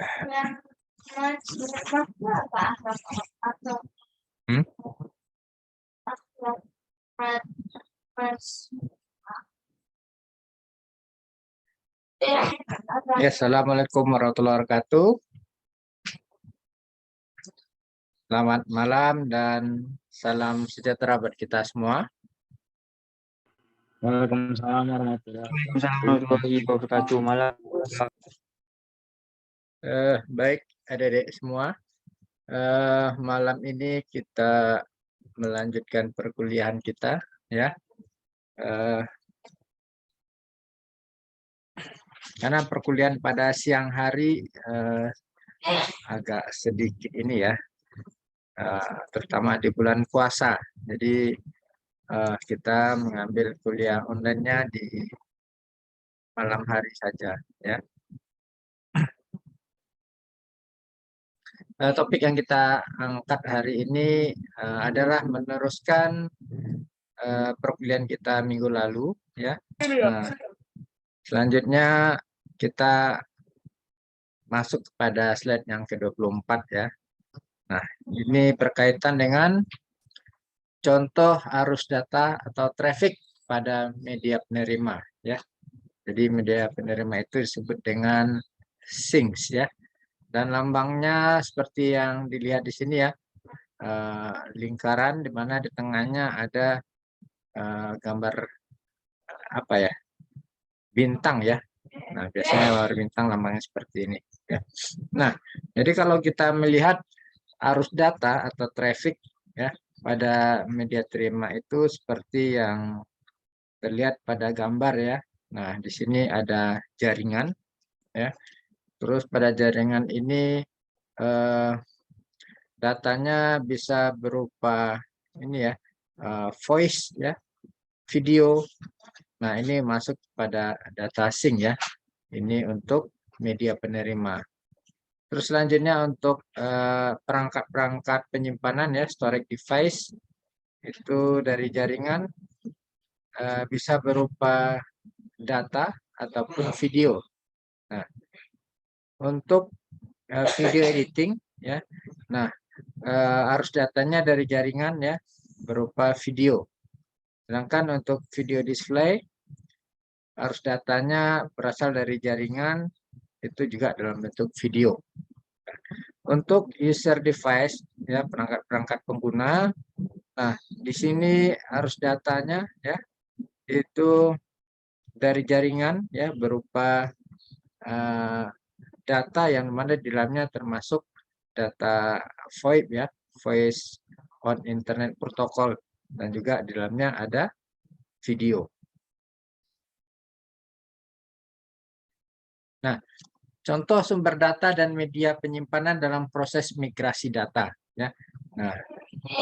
Hmm? Ya, assalamualaikum warahmatullahi wabarakatuh. Selamat malam dan salam sejahtera buat kita semua. Waalaikumsalam warahmatullahi wabarakatuh. Malam. Baik, adik-adik semua. Malam ini kita melanjutkan perkuliahan kita, ya. Karena perkuliahan pada siang hari agak sedikit ini ya, terutama di bulan puasa. Jadi kita mengambil kuliah online-nya di malam hari saja, ya. Topik yang kita angkat hari ini adalah meneruskan perkuliahan kita minggu lalu, ya. Nah, selanjutnya kita masuk kepada slide yang ke-24 ya. Nah, ini berkaitan dengan contoh arus data atau traffic pada media penerima ya. Jadi media penerima itu disebut dengan sinks ya. Dan lambangnya seperti yang dilihat di sini ya. Lingkaran di mana di tengahnya ada gambar apa ya? Bintang ya. Nah, biasanya warna bintang lambangnya seperti ini ya. Nah, jadi kalau kita melihat arus data atau traffic ya pada media terima itu seperti yang terlihat pada gambar ya. Nah, di sini ada jaringan ya. Terus pada jaringan ini datanya bisa berupa ini ya, voice ya, video. Nah, ini masuk pada data sync ya. Ini untuk media penerima. Terus selanjutnya untuk perangkat-perangkat penyimpanan ya, storage device itu dari jaringan bisa berupa data ataupun video. Nah, untuk video editing ya. Nah, arus datanya dari jaringan ya berupa video. Sedangkan untuk video display arus datanya berasal dari jaringan itu juga dalam bentuk video. Untuk user device ya perangkat-perangkat pengguna. Nah, di sini arus datanya ya itu dari jaringan ya berupa data yang mana di dalamnya termasuk data VoIP ya, Voice on Internet Protocol, dan juga di dalamnya ada video. Nah, contoh sumber data dan media penyimpanan dalam proses migrasi data ya. Nah,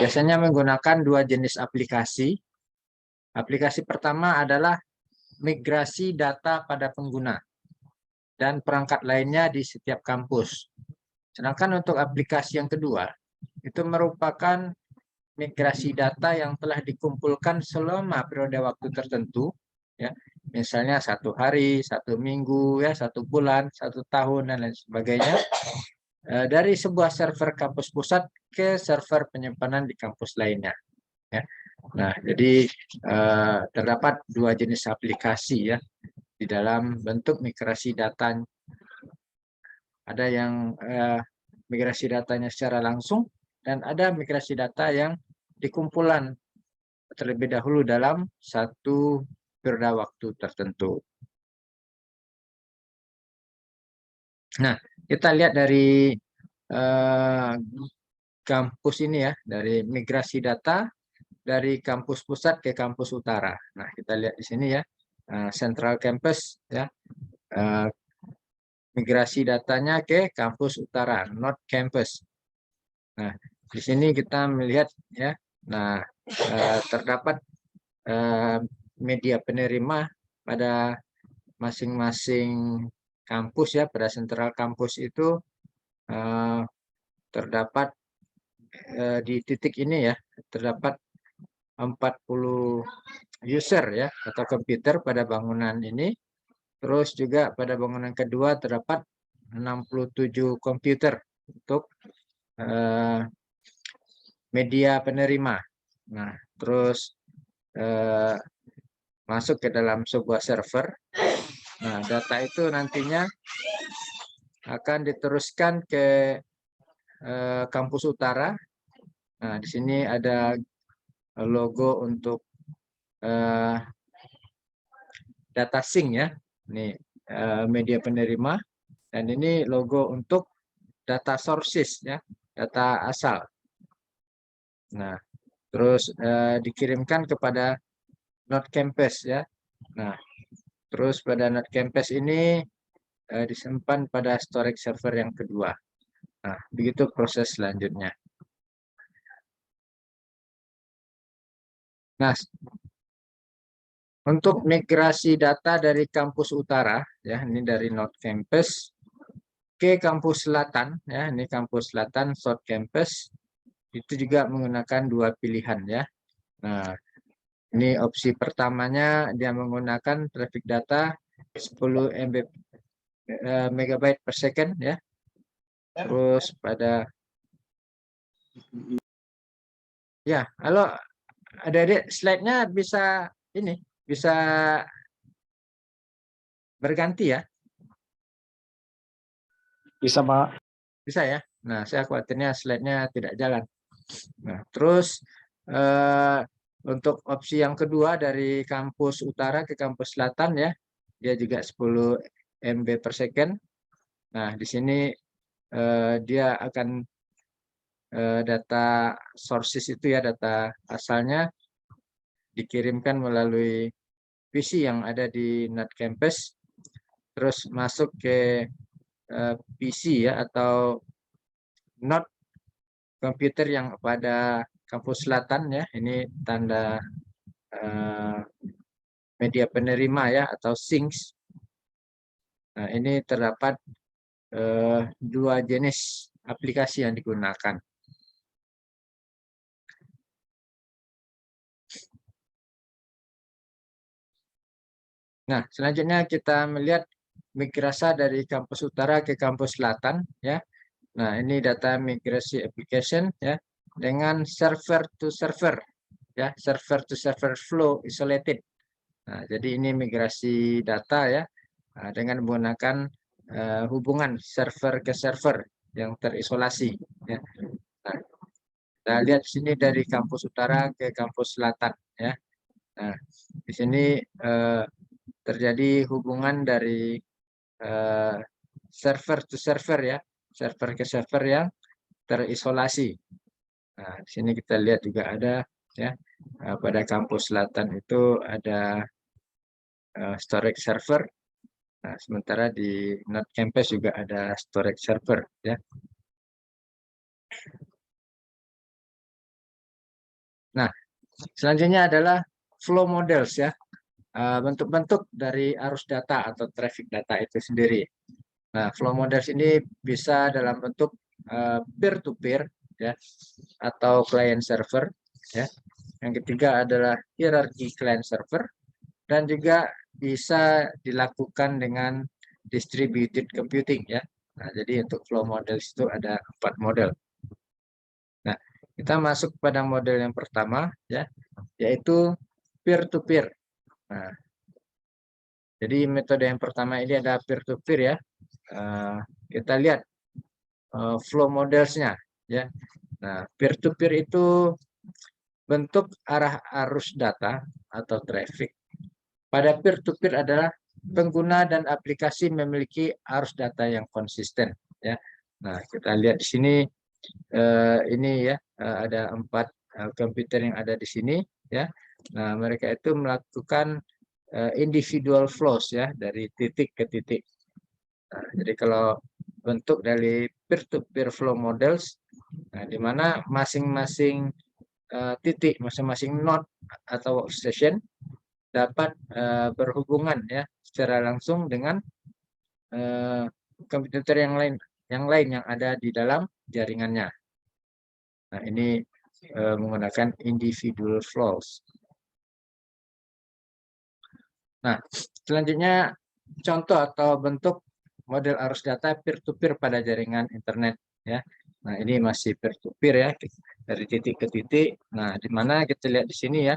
biasanya menggunakan dua jenis aplikasi. Aplikasi pertama adalah migrasi data pada pengguna dan perangkat lainnya di setiap kampus. Sedangkan untuk aplikasi yang kedua, itu merupakan migrasi data yang telah dikumpulkan selama periode waktu tertentu, ya, misalnya 1 hari, 1 minggu, ya, 1 bulan, 1 tahun, dan lain sebagainya, dari sebuah server kampus pusat ke server penyimpanan di kampus lainnya. Ya. Nah, jadi terdapat dua jenis aplikasi ya di dalam bentuk migrasi data. Ada yang migrasi datanya secara langsung dan ada migrasi data yang dikumpulan terlebih dahulu dalam satu periode waktu tertentu. Nah, kita lihat dari kampus ini ya, dari migrasi data dari kampus pusat ke kampus utara. Nah, kita lihat di sini ya, Central Campus ya, migrasi datanya ke kampus utara, North Campus. Nah, di sini kita melihat ya, nah terdapat media penerima pada masing-masing kampus ya, pada Central Campus itu terdapat di titik ini ya, terdapat 40 user ya atau komputer pada bangunan ini. Terus juga pada bangunan kedua terdapat 67 komputer untuk media penerima. Nah, terus masuk ke dalam sebuah server. Nah, data itu nantinya akan diteruskan ke kampus utara. Nah, di sini ada logo untuk data sync ya. Ini media penerima, dan ini logo untuk data sources ya, data asal. Nah, terus dikirimkan kepada Node Campus ya. Nah, terus pada Node Campus ini disimpan pada storage server yang kedua. Nah, begitu proses selanjutnya. Nah, untuk migrasi data dari kampus utara, ya ini dari Node Campus ke kampus selatan, ya ini kampus selatan South Campus, itu juga menggunakan dua pilihan ya. Nah, ini opsi pertamanya dia menggunakan traffic data 10 megabyte per second ya. Terus pada ya, halo adik-adik, slide-nya bisa ini bisa berganti ya. Bisa, Pak. Bisa ya. Nah, saya khawatirnya slide-nya tidak jalan. Nah, terus untuk opsi yang kedua dari kampus utara ke kampus selatan ya, dia juga 10 MB per second. Nah, di sini dia akan data sources itu ya, data asalnya dikirimkan melalui PC yang ada di Node Campus, terus masuk ke PC ya atau Node komputer yang pada kampus selatan ya. Ini tanda media penerima ya atau sinks. Nah, ini terdapat dua jenis aplikasi yang digunakan. Nah, selanjutnya kita melihat migrasi dari kampus utara ke kampus selatan ya. Nah, ini data migrasi application ya dengan server to server ya, server to server flow isolated. Nah, jadi ini migrasi data ya dengan menggunakan hubungan server ke server yang terisolasi ya. Nah, kita lihat di sini dari kampus utara ke kampus selatan ya. Nah, di sini terjadi hubungan dari server to server ya, server ke server yang terisolasi. Nah, di sini kita lihat juga ada ya, pada kampus selatan itu ada storage server. Nah, sementara di Node Campus juga ada storage server ya. Nah, selanjutnya adalah flow models ya. Bentuk-bentuk dari arus data atau traffic data itu sendiri. Nah, flow models ini bisa dalam bentuk peer-to-peer ya atau client server ya. Yang ketiga adalah hierarchy client server, dan juga bisa dilakukan dengan distributed computing ya. Nah, jadi untuk flow models itu ada 4 model. Nah, kita masuk pada model yang pertama ya, yaitu peer-to-peer. Nah, jadi metode yang pertama ini ada peer-to-peer ya. Kita lihat flow modelsnya ya. Nah, peer-to-peer itu bentuk arah arus data atau traffic. Pada peer-to-peer adalah pengguna dan aplikasi memiliki arus data yang konsisten ya. Nah, kita lihat di sini ini ya, ada 4 komputer yang ada di sini ya. Nah, mereka itu melakukan individual flows ya dari titik ke titik. Nah, jadi kalau bentuk dari peer-to-peer flow models, nah, di mana masing-masing titik, masing-masing node atau workstation dapat berhubungan ya secara langsung dengan komputer yang lain yang ada di dalam jaringannya. Nah, ini menggunakan individual flows. Nah, selanjutnya contoh atau bentuk model arus data peer-to-peer pada jaringan internet ya. Nah, ini masih peer-to-peer ya, dari titik ke titik. Nah, di mana kita lihat di sini ya,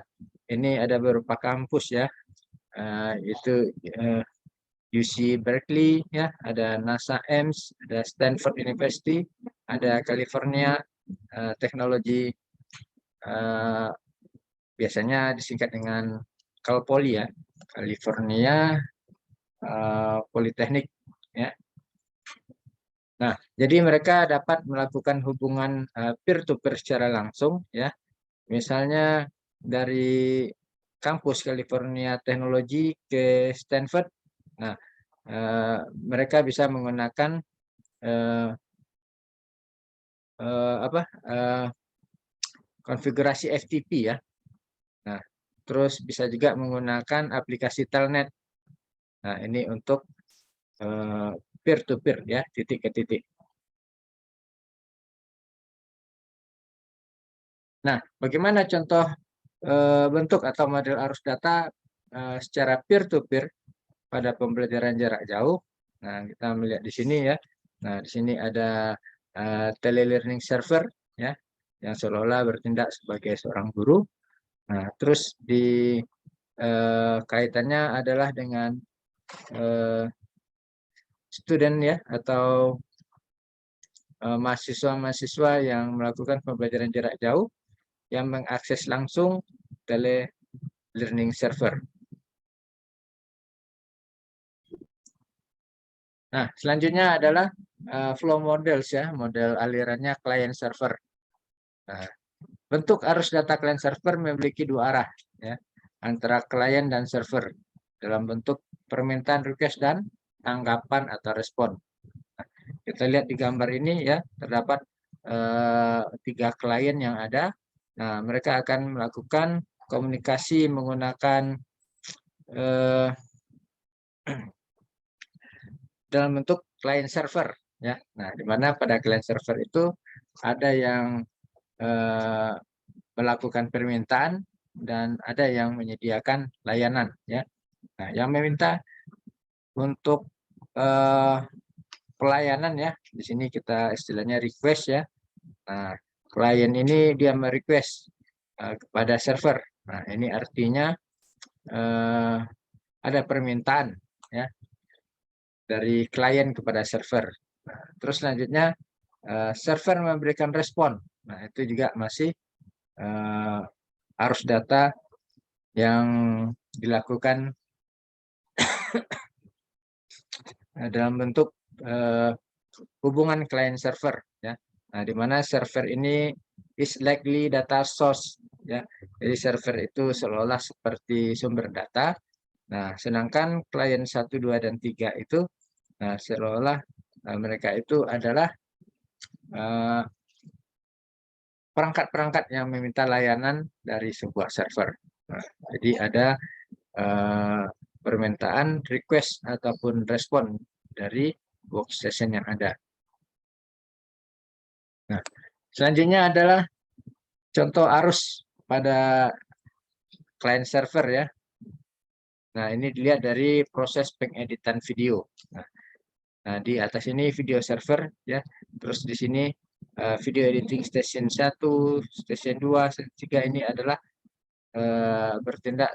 ini ada beberapa kampus ya, itu UC Berkeley ya, ada NASA Ames, ada Stanford University, ada California Technology, biasanya disingkat dengan Cal Poly ya, California Polytechnic ya. Nah, jadi mereka dapat melakukan hubungan peer-to-peer secara langsung ya. Misalnya dari kampus California Technology ke Stanford. Nah, mereka bisa menggunakan konfigurasi FTP ya. Nah, terus bisa juga menggunakan aplikasi Telnet. Nah, ini untuk peer-to-peer ya, titik ke titik. Nah, bagaimana contoh bentuk atau model arus data secara peer-to-peer pada pembelajaran jarak jauh? Nah, kita melihat di sini ya. Nah, di sini ada telelearning server ya, yang seolah-olah bertindak sebagai seorang guru. Nah, terus di kaitannya adalah dengan student ya, atau mahasiswa-mahasiswa yang melakukan pembelajaran jarak jauh yang mengakses langsung telelearning server. Nah, selanjutnya adalah flow models ya, model alirannya client server. Nah, bentuk arus data client server memiliki dua arah ya, antara klien dan server dalam bentuk permintaan request dan tanggapan atau respon. Nah, kita lihat di gambar ini ya, terdapat 3 klien yang ada. Nah, mereka akan melakukan komunikasi menggunakan dalam bentuk client server ya. Nah, di mana pada client server itu ada yang melakukan permintaan dan ada yang menyediakan layanan ya. Nah, yang meminta untuk pelayanan ya, di sini kita istilahnya request ya. Nah, klien ini dia merequest kepada server. Nah, ini artinya ada permintaan ya dari klien kepada server. Nah, terus selanjutnya server memberikan respon. Nah, itu juga masih arus data yang dilakukan dalam bentuk hubungan client server ya. Nah, di mana server ini is likely data source ya. Jadi server itu seolah-olah seperti sumber data. Nah, sedangkan klien 1, 2 dan 3 itu seolah-olah mereka itu adalah perangkat-perangkat yang meminta layanan dari sebuah server. Nah, jadi ada permintaan, request ataupun respon dari workstation yang ada. Nah, selanjutnya adalah contoh arus pada client server ya. Nah, ini dilihat dari proses pengeditan video. Nah, di atas ini video server ya. Terus di sini video editing station 1, station 2, station 3 ini adalah bertindak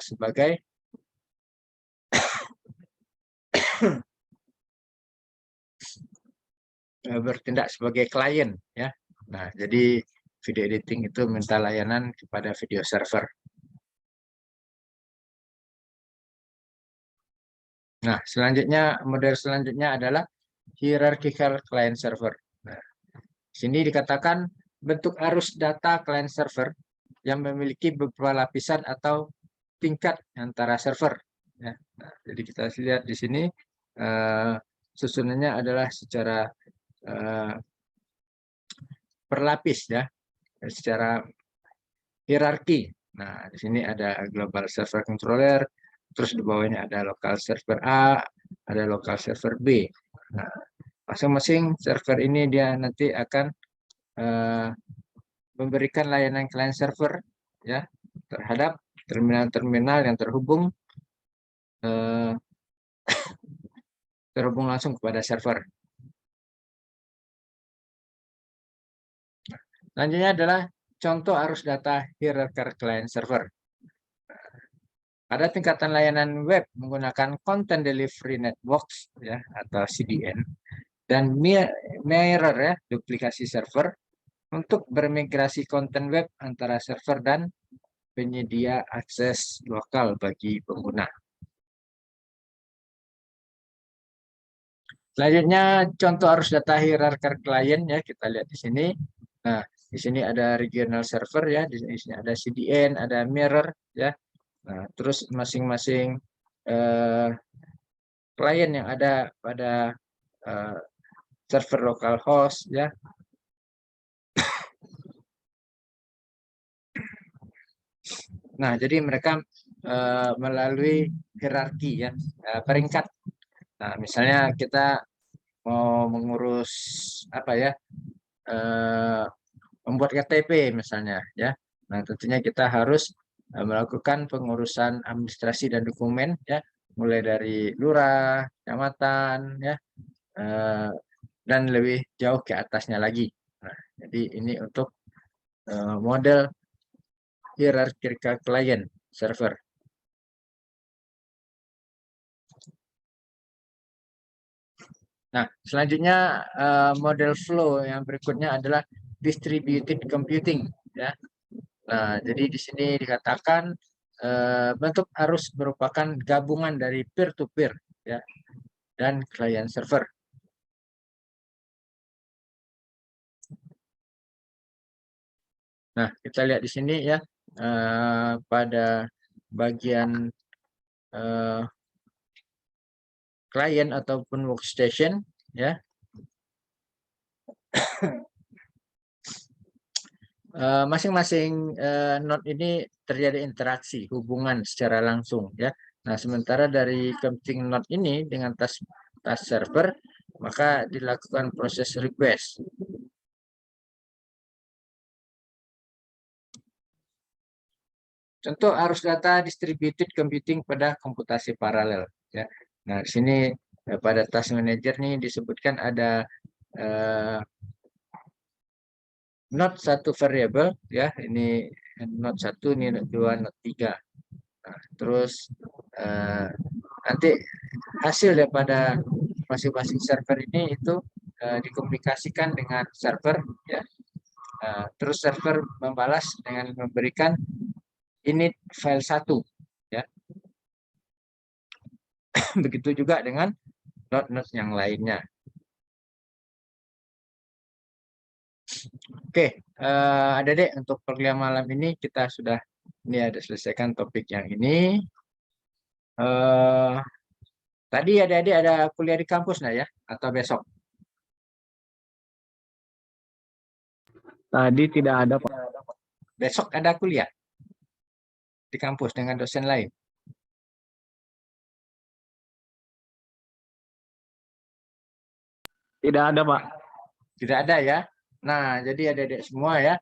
sebagai klien ya. Nah, jadi video editing itu minta layanan kepada video server. Nah, selanjutnya model selanjutnya adalah hierarchical client server. Nah, sini dikatakan bentuk arus data client server yang memiliki beberapa lapisan atau tingkat antara server. Ya. Nah, jadi kita lihat di sini susunannya adalah secara berlapis ya, secara hierarki. Nah, di sini ada global server controller, terus di bawahnya ada local server A, ada local server B. Nah, masing-masing server ini dia nanti akan memberikan layanan client server ya terhadap terminal-terminal yang terhubung terhubung langsung kepada server. Selanjutnya adalah contoh arus data hierarchical client server. Pada tingkatan layanan web menggunakan Content Delivery Networks ya atau CDN dan mirror ya duplikasi server untuk bermigrasi konten web antara server dan penyedia akses lokal bagi pengguna. Selanjutnya contoh arus data hierarchical client ya kita lihat di sini. Nah, di sini ada regional server ya, di sini ada CDN, ada mirror ya. Nah, terus masing-masing klien yang ada pada server localhost ya. Nah, jadi mereka melalui hierarki ya, peringkat. Nah, misalnya kita mau mengurus apa ya, membuat KTP misalnya ya. Nah, tentunya kita harus melakukan pengurusan administrasi dan dokumen ya, mulai dari lurah, kecamatan ya, dan lebih jauh ke atasnya lagi. Nah, jadi ini untuk model hierarchical client server. Nah, selanjutnya model flow yang berikutnya adalah distributed computing ya. Nah, jadi di sini dikatakan bentuk arus merupakan gabungan dari peer to peer ya dan client server. Nah, kita lihat di sini ya pada bagian client ataupun workstation ya. Masing-masing node ini terjadi interaksi hubungan secara langsung ya. Nah, sementara dari computing node ini dengan task server maka dilakukan proses request. Contoh arus data distributed computing pada komputasi paralel ya. Nah, di sini pada task manager nih disebutkan ada node satu variabel ya, ini node 1, ini node 2, node 3. Nah, terus nanti hasil daripada masing-masing server ini itu dikomunikasikan dengan server ya. Terus server membalas dengan memberikan init file 1 ya. Begitu juga dengan node-node yang lainnya. Oke, adik-adik untuk perkuliahan malam ini kita sudah ada selesaikan topik yang ini. Tadi adik-adik ada kuliah di kampus nggak ya? Atau besok? Tadi tidak ada, Pak. Besok ada kuliah di kampus dengan dosen lain? Tidak ada, Pak. Tidak ada ya. Nah, jadi adik-adik semua ya,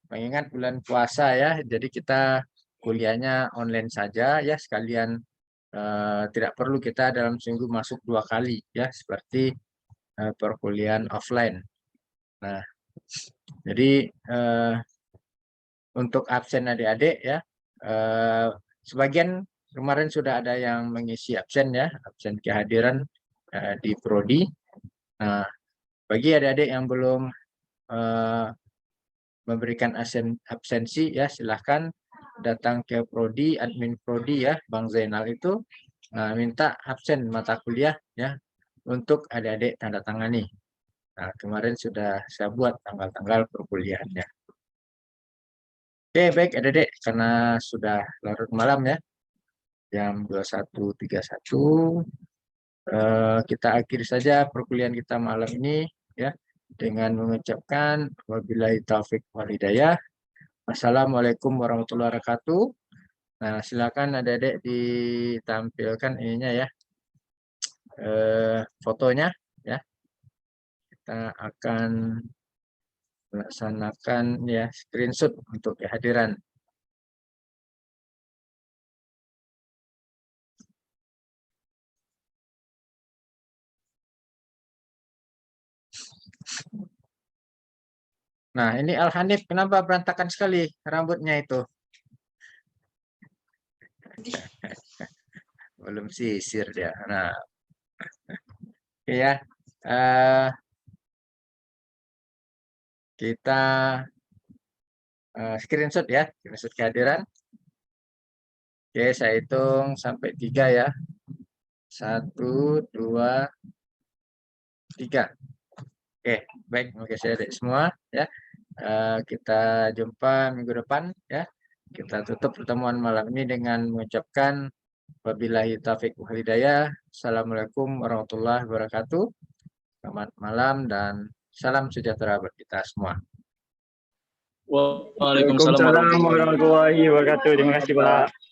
mengingat bulan puasa ya, jadi kita kuliahnya online saja ya, sekalian tidak perlu kita dalam seminggu masuk 2 kali ya, seperti perkuliahan offline. Nah, jadi untuk absen adik-adik ya, sebagian kemarin sudah ada yang mengisi absen ya, absen kehadiran di prodi. Nah, bagi adik-adik yang belum memberikan absensi ya, silahkan datang ke prodi, admin prodi ya, Bang Zainal itu minta absen mata kuliah ya untuk adik-adik tanda tangani. Nah, kemarin sudah saya buat tanggal-tanggal perkuliahannya. Oke, baik adik-adik, karena sudah larut malam ya, jam 21.31, kita akhiri saja perkuliahan kita malam ini ya dengan mengucapkan wabillahi taufik wal hidayah. Assalamualaikum warahmatullahi wabarakatuh. Nah, silakan adik-adik ditampilkan ininya ya, fotonya ya. Kita akan melaksanakan ya screenshot untuk kehadiran. Nah, ini Al Hanif, kenapa berantakan sekali rambutnya itu? Belum sisir dia. Nah, oke ya. Kita screenshot ya, screenshot kehadiran. Oke, saya hitung sampai 3 ya. 1, 2, 3. Oke, baik. Oke, saya adik semua ya. Kita jumpa minggu depan ya. Kita tutup pertemuan malam ini dengan mengucapkan wabillahi taufiq wal hidayah. Assalamualaikum warahmatullahi wabarakatuh. Selamat malam dan salam sejahtera buat kita semua. Waalaikumsalam warahmatullahi wabarakatuh. Terima kasih, Pak.